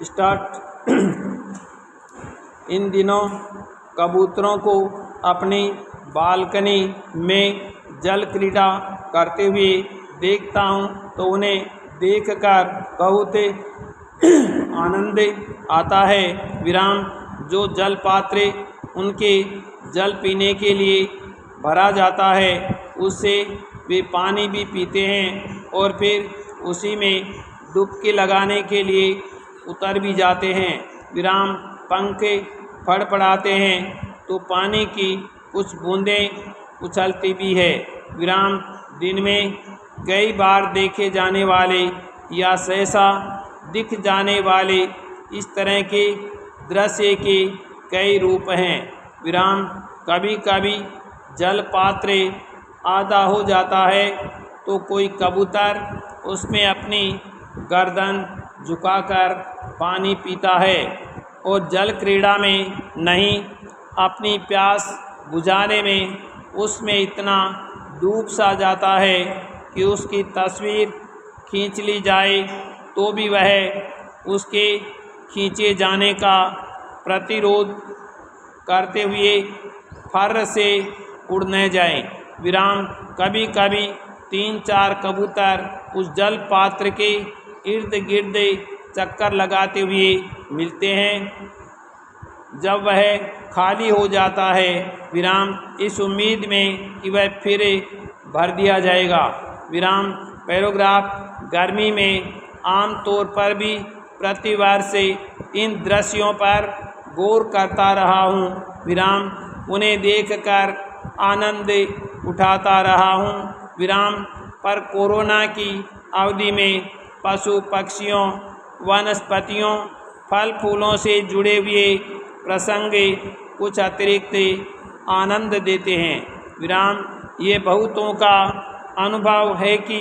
Start. इन दिनों कबूतरों को अपनी बालकनी में जल क्रीड़ा करते हुए देखता हूँ तो उन्हें देखकर बहुत आनंद आता है। विराम जो जल पात्र उनके जल पीने के लिए भरा जाता है उससे वे पानी भी पीते हैं और फिर उसी में डुबकी लगाने के लिए उतर भी जाते हैं। विराम पंख फड़फड़ाते हैं तो पानी की कुछ बूंदें उछलती भी है। विराम दिन में कई बार देखे जाने वाले या सहसा दिख जाने वाले इस तरह के दृश्य के कई रूप हैं। विराम कभी कभी जल पात्र आधा हो जाता है तो कोई कबूतर उसमें अपनी गर्दन झुकाकर पानी पीता है और जल क्रीड़ा में नहीं, अपनी प्यास बुझाने में उसमें इतना डूब सा जाता है कि उसकी तस्वीर खींच ली जाए तो भी वह उसके खींचे जाने का प्रतिरोध करते हुए फर से उड़ न जाए। विराम कभी कभी 3-4 कबूतर उस जल पात्र के इर्द गिर्द चक्कर लगाते हुए मिलते हैं जब वह खाली हो जाता है। विराम इस उम्मीद में कि वह फिर भर दिया जाएगा। विराम पैराग्राफ गर्मी में आम तौर पर भी प्रतिवर्ष इन दृश्यों पर गौर करता रहा हूँ। विराम उन्हें देखकर आनंद उठाता रहा हूँ। विराम पर कोरोना की अवधि में पशु पक्षियों वनस्पतियों फल फूलों से जुड़े हुए प्रसंग कुछ अतिरिक्त आनंद देते हैं। विराम ये बहुतों का अनुभव है कि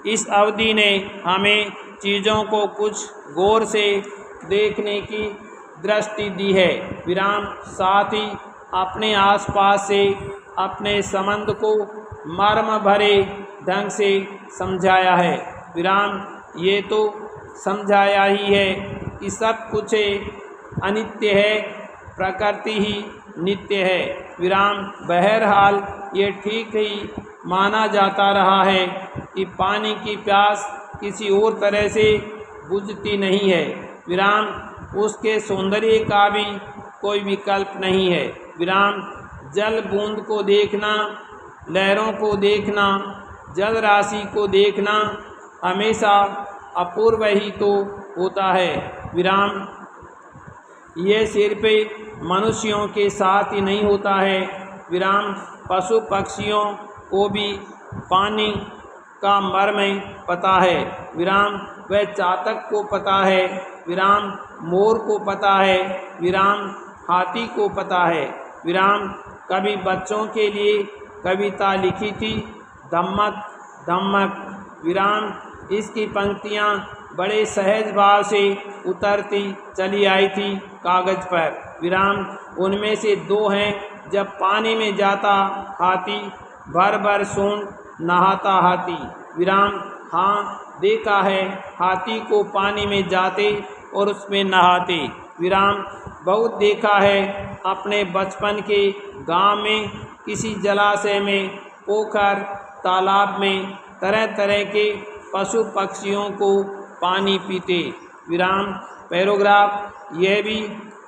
इस अवधि ने हमें चीज़ों को कुछ गौर से देखने की दृष्टि दी है। विराम साथ ही अपने आसपास से अपने संबंध को मर्म भरे ढंग से समझाया है। विराम ये तो समझाया ही है कि सब कुछ अनित्य है, प्रकृति ही नित्य है। विराम बहरहाल ये ठीक ही माना जाता रहा है कि पानी की प्यास किसी और तरह से बुझती नहीं है। विराम उसके सौंदर्य का भी कोई विकल्प नहीं है। विराम जल बूंद को देखना, लहरों को देखना, जल राशि को देखना हमेशा अपूर्व ही तो होता है। विराम ये सिर्फ मनुष्यों के साथ ही नहीं होता है। विराम पशु पक्षियों को भी पानी का मर्म पता है। विराम वह चातक को पता है। विराम मोर को पता है। विराम हाथी को पता है। विराम कभी बच्चों के लिए कविता लिखी थी, धम्मक धम्मक। विराम इसकी पंक्तियाँ बड़े सहज भाव से उतरती चली आई थी कागज पर। विराम उनमें से 2 हैं। जब पानी में जाता हाथी, भर भर सूंड नहाता हाथी। विराम हाँ देखा है हाथी को पानी में जाते और उसमें नहाते। विराम बहुत देखा है अपने बचपन के गांव में किसी जलाशय में, पोखर, तालाब में तरह तरह के पशु पक्षियों को पानी पीते। विराम पैराग्राफ यह भी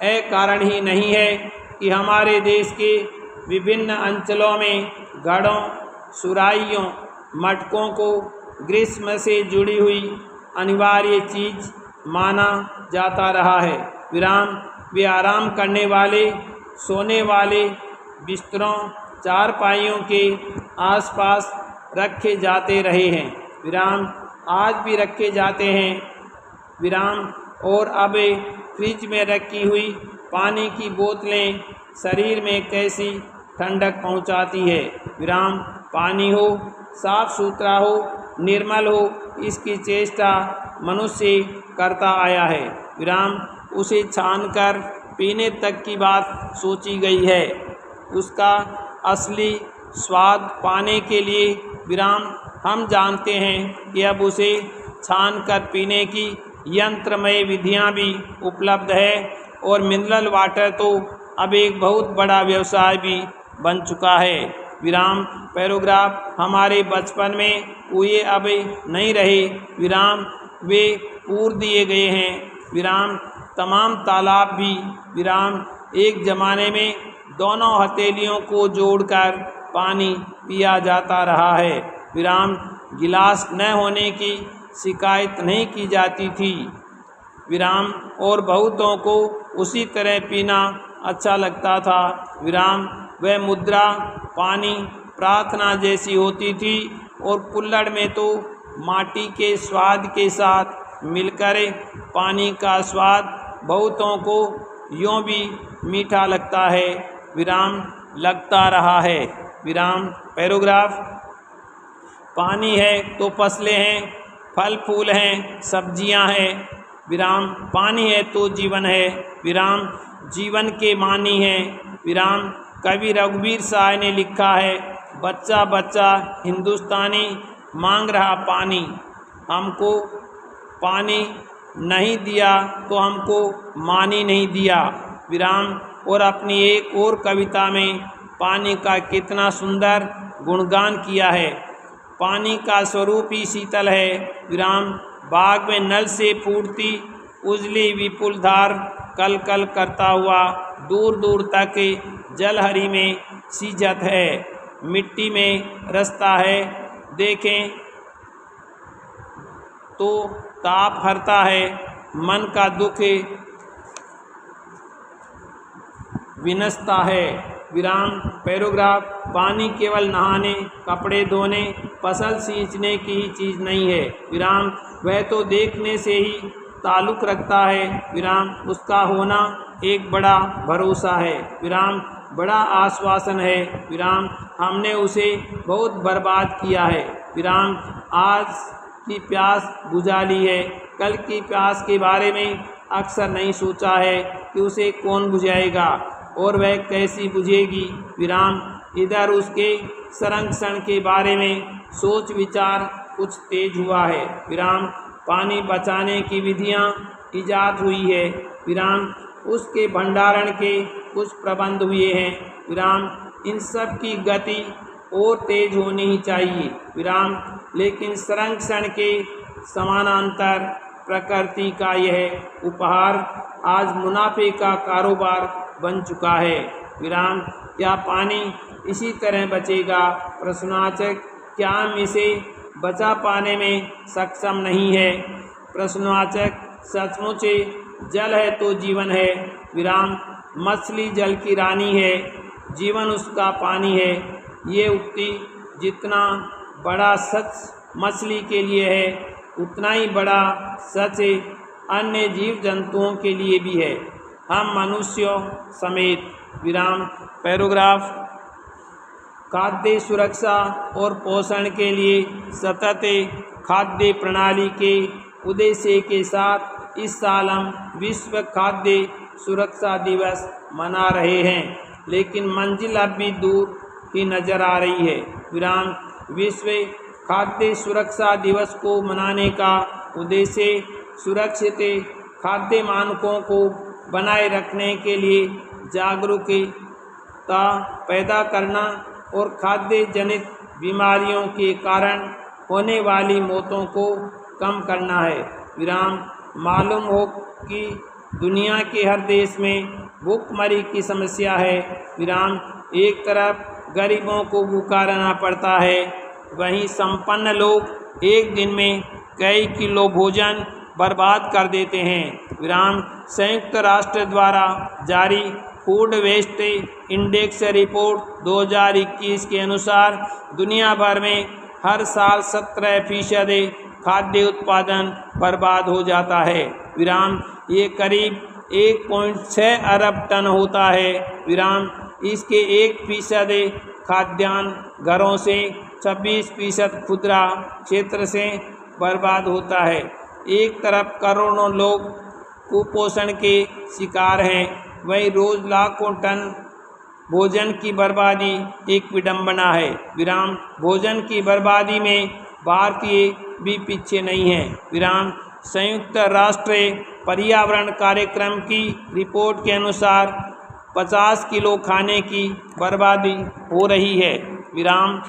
अकारण ही नहीं है कि हमारे देश के विभिन्न अंचलों में घड़ों, सुराहियों, मटकों को ग्रीष्म से जुड़ी हुई अनिवार्य चीज माना जाता रहा है। विराम वे आराम करने वाले, सोने वाले बिस्तरों, चारपाइयों के आसपास रखे जाते रहे हैं। विराम आज भी रखे जाते हैं। विराम और अब फ्रिज में रखी हुई पानी की बोतलें शरीर में कैसी ठंडक पहुंचाती है। विराम पानी हो, साफ सुथरा हो, निर्मल हो, इसकी चेष्टा मनुष्य करता आया है। विराम उसे छानकर पीने तक की बात सोची गई है। उसका असली स्वाद पाने के लिए विराम हम जानते हैं कि अब उसे छानकर पीने की यंत्रमय विधियां भी उपलब्ध है और मिनरल वाटर तो अब एक बहुत बड़ा व्यवसाय भी बन चुका है। विराम पैराग्राफ हमारे बचपन में हुए अब नहीं रहे। विराम वे पूर्व दिए गए हैं। विराम तमाम तालाब भी। विराम एक ज़माने में दोनों हथेलियों को जोड़कर पानी पिया जाता रहा है। विराम गिलास न होने की शिकायत नहीं की जाती थी। विराम और बहुतों को उसी तरह पीना अच्छा लगता था। विराम वह मुद्रा पानी प्रार्थना जैसी होती थी और कुल्हड़ में तो माटी के स्वाद के साथ मिलकर पानी का स्वाद बहुतों को यूँ भी मीठा लगता है। विराम लगता रहा है। विराम पैराग्राफ पानी है तो फसलें हैं, फल फूल हैं, सब्जियां हैं। विराम पानी है तो जीवन है। विराम जीवन के मानी है। विराम कवि रघुवीर साय ने लिखा है, बच्चा बच्चा हिंदुस्तानी मांग रहा पानी, हमको पानी नहीं दिया तो हमको मानी नहीं दिया। विराम और अपनी एक और कविता में पानी का कितना सुंदर गुणगान किया है। पानी का स्वरूप ही शीतल है। विराम बाग में नल से फूटती उजली विपुल धार कल कल करता हुआ दूर दूर तक जलहरी में सीजत है। मिट्टी में रसता है, देखें तो ताप हरता है, मन का दुख विनसता है। विराम पैराग्राफ पानी केवल नहाने, कपड़े धोने, फसल सींचने की ही चीज़ नहीं है। विराम वह तो देखने से ही ताल्लुक़ रखता है। विराम उसका होना एक बड़ा भरोसा है। विराम बड़ा आश्वासन है। विराम हमने उसे बहुत बर्बाद किया है। विराम आज की प्यास बुझा ली है, कल की प्यास के बारे में अक्सर नहीं सोचा है कि उसे कौन बुझाएगा और वह कैसी बुझेगी। विराम इधर उसके संरक्षण के बारे में सोच विचार कुछ तेज हुआ है। विराम पानी बचाने की विधियां ईजाद हुई है। विराम उसके भंडारण के कुछ प्रबंध हुए हैं। विराम इन सब की गति और तेज होनी ही चाहिए। विराम लेकिन संरक्षण के समानांतर प्रकृति का यह उपहार आज मुनाफे का कारोबार बन चुका है। विराम क्या पानी इसी तरह बचेगा? प्रश्नवाचक क्या हम इसे बचा पाने में सक्षम नहीं है? प्रश्नवाचक सचमुच जल है तो जीवन है। विराम मछली जल की रानी है, जीवन उसका पानी है। ये उक्ति जितना बड़ा सच मछली के लिए है उतना ही बड़ा सच अन्य जीव जंतुओं के लिए भी है, हम मनुष्यों समेत। विराम पैराग्राफ खाद्य सुरक्षा और पोषण के लिए सतत खाद्य प्रणाली के उद्देश्य के साथ इस साल हम विश्व खाद्य सुरक्षा दिवस मना रहे हैं, लेकिन मंजिल अब भी दूर ही नज़र आ रही है। विराम विश्व खाद्य सुरक्षा दिवस को मनाने का उद्देश्य सुरक्षित खाद्य मानकों को बनाए रखने के लिए जागरूकता पैदा करना और खाद्य जनित बीमारियों के कारण होने वाली मौतों को कम करना है। विराम मालूम हो कि दुनिया के हर देश में भूखमरी की समस्या है। विराम एक तरफ गरीबों को भूखा रहना पड़ता है, वहीं संपन्न लोग एक दिन में कई किलो भोजन बर्बाद कर देते हैं। विराम संयुक्त राष्ट्र द्वारा जारी फूड वेस्ट इंडेक्स रिपोर्ट 2021 के अनुसार दुनिया भर में हर साल 17% खाद्य उत्पादन बर्बाद हो जाता है। विराम ये करीब 1.6 अरब टन होता है। विराम इसके 1% खाद्यान्न घरों से, 26% खुदरा क्षेत्र से बर्बाद होता है। एक तरफ करोड़ों लोग कुपोषण के शिकार हैं, वहीं रोज़ लाखों टन भोजन की बर्बादी एक विडंबना है। विराम भोजन की बर्बादी में भारतीय भी पीछे नहीं है। विराम संयुक्त राष्ट्र पर्यावरण कार्यक्रम की रिपोर्ट के अनुसार 50 किलो खाने की बर्बादी हो रही है। विराम।